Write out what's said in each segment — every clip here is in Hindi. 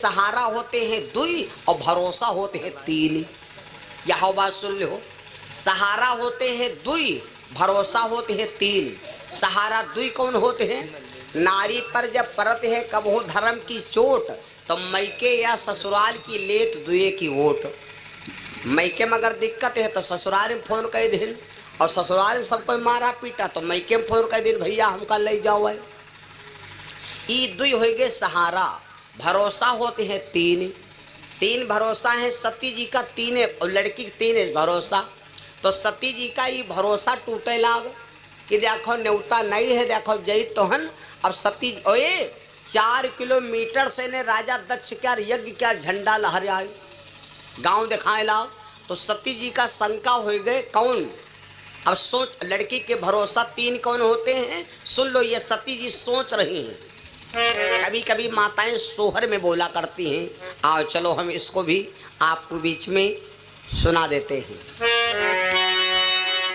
सहारा होते हैं दुई और भरोसा होते हैं तीन। यह बात सुन लो, सहारा होते हैं दुई, भरोसा होते हैं तीन। सहारा दुई कौन होते हैं? नारी पर जब परत है कबहू धर्म की चोट, तो मैके या ससुराल की लेत दुए की वोट। मैके में अगर दिक्कत है तो ससुराल में फोन कर दिन, और ससुराल में सब कोई मारा पीटा तो मैके में फोन कर दिन, भैया हमका ले जाओ। ई दुई हो गए सहारा। भरोसा होते हैं तीन। तीन भरोसा है सती जी का, तीन है और लड़की का तीन है भरोसा। तो सती जी का ये भरोसा टूटे लाग कि देखो न्योता नहीं है, देखो जई तोहन। अब सती ओए 4 किलोमीटर से ने राजा दक्ष क्या यज्ञ क्या झंडा लहराए गांव दिखाए लाग। तो सती जी का शंका हो गए कौन। अब सोच, लड़की के भरोसा तीन कौन होते हैं सुन लो। ये सती जी सोच रही हैं। कभी कभी माताएं सोहर में बोला करती हैं। आओ चलो हम इसको भी आपको बीच में सुना देते हैं।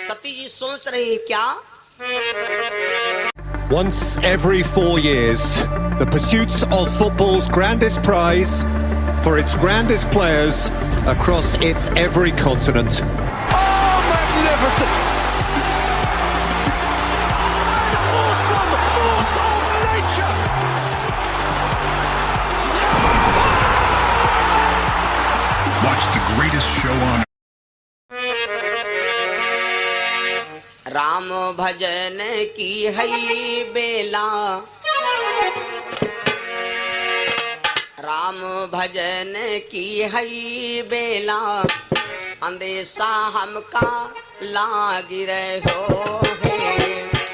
सती जी सोच रही है क्या? Once every 4 years, the pursuit of football's grandest prize for its grandest players across its every continent. Oh, magnificent! An awesome force of nature! Watch the greatest show on Ram भजन की है बेला, राम भजन की है बेला, अंदेशा हमका लाग रहो है।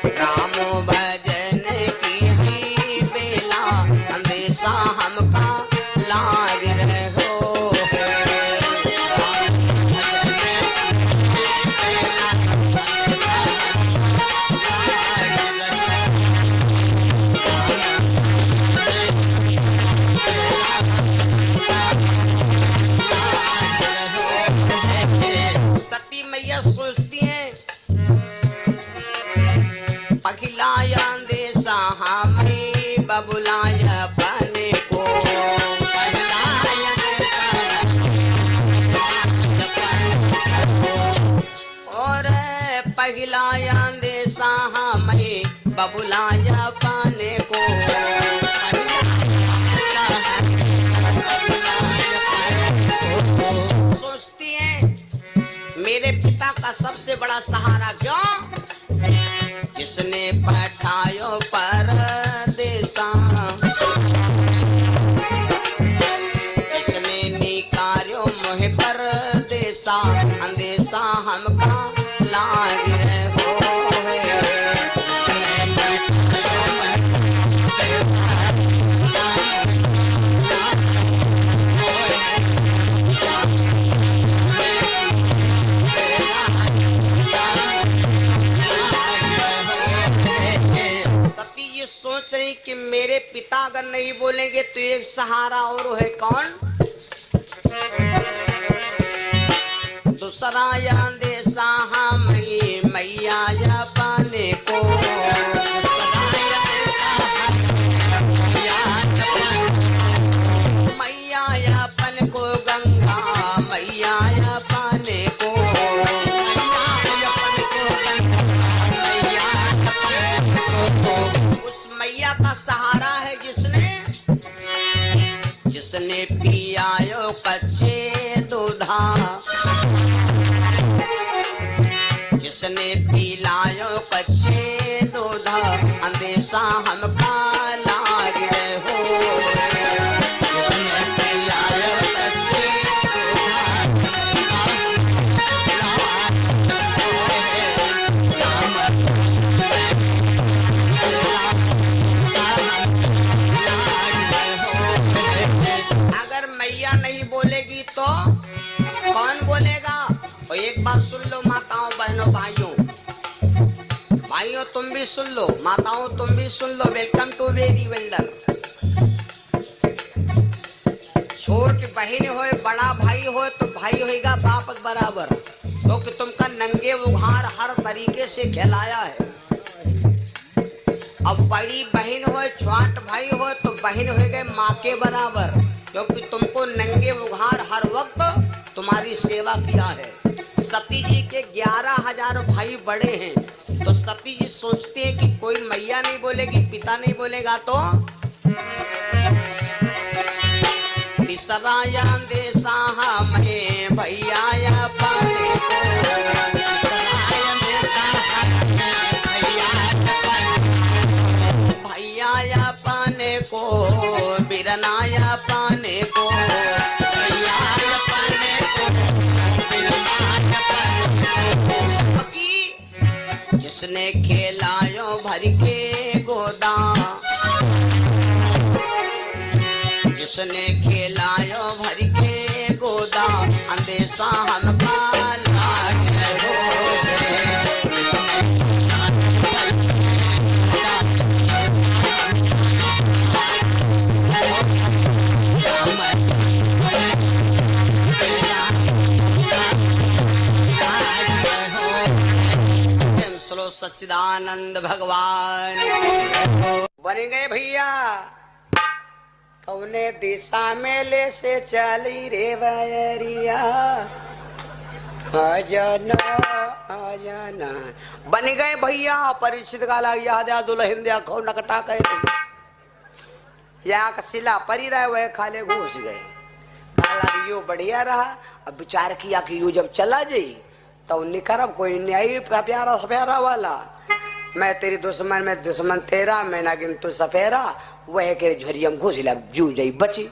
राम भजन की है बेला, अंदेशा हमका लाग रहो। सोचती हैं पखिलाया देशा हमें बबुलाया बने को, और पखिलाया देशा हमें बबुलाया बने को। सोचती हैं मेरे पिता का सबसे बड़ा सहारा क्यों? जिसने पठायो परदेसा, जिसने निकार्यो मोहे परदेसा, अंदेशा हमका लाग रहो है। सोच रही कि मेरे पिता अगर नहीं बोलेंगे तो एक सहारा और है कौन? दूसरा या देशा हम मैया या पाने को, मैया या पन को गंगा, मैया या पाने को। मैया का सहारा है जिसने पियायो कच्चे दूधा, जिसने पिलायो कच्चे दूधा, अंदेशा हमका लाग रहो। तो कौन बोलेगा? और एक बात सुन लो माताओं बहनों भाइयों, भाइयों तुम भी सुन लो, माताओं तुम भी सुन लो। Welcome to very welder. छोटी बहन हो बड़ा भाई हो तो भाई होगा बाप बराबर, क्योंकि तुमका नंगे उघार हर तरीके से खिलाया है। अब बड़ी बहन हो छोट भाई हो तो बहन हो गए माँ के बराबर। क्योंकि तुमको नंगे बुघार हर वक्त तुम्हारी सेवा किया है। सती जी के 11,000 भाई बड़े हैं, तो सती जी सोचते हैं कि कोई मैया नहीं बोलेगी, पिता नहीं बोलेगा तो तीसरा देसा हमें भैया या पाने भैया या पाने को बिरना या पाने को भैया या पाने को बिरना या पाने को। जिसने खेलायो भर के गोदाम, जिसने खेलायो भर के गोदाम अंदेशा हमका लागे हो। सुनो सच्चिदानंद भगवान बन गए भैया। कौने दिशा में ले से चली रे बयरिया, आ जाना बन गए भैया। परीक्षित का लग याद आ दुल्हन दिया खो नकटा कहे या कसिला परी रहे वह खाले घुस गए। काला यो बढ़िया रहा। अब विचार किया कि यू जब चला जाई तो निकरब कोई न्याय प्यारा सफेरा वाला। मैं तेरी दुश्मन में दुश्मन तेरा, मैं ना गिन तू सफेरा। वह के झरियम घुस ला जू जाई बची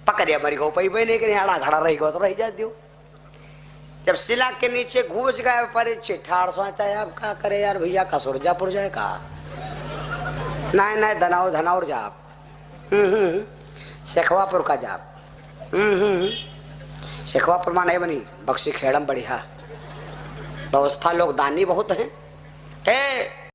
पकड़िया मरी गो पई बने के आड़ा घड़ा रही गो तो रही जा दियो। जब सिला के नीचे घुस गए परीक्षित ठाड़ सोचा अब क्या करे यार भैया का सुरजापुर जाए का नहीं धनाउर जाप शेखवापुर का जाप शेखवापुर में नहीं बनी बक्सी खेड़म बढ़िया व्यवस्था। लोग दानी बहुत हैं।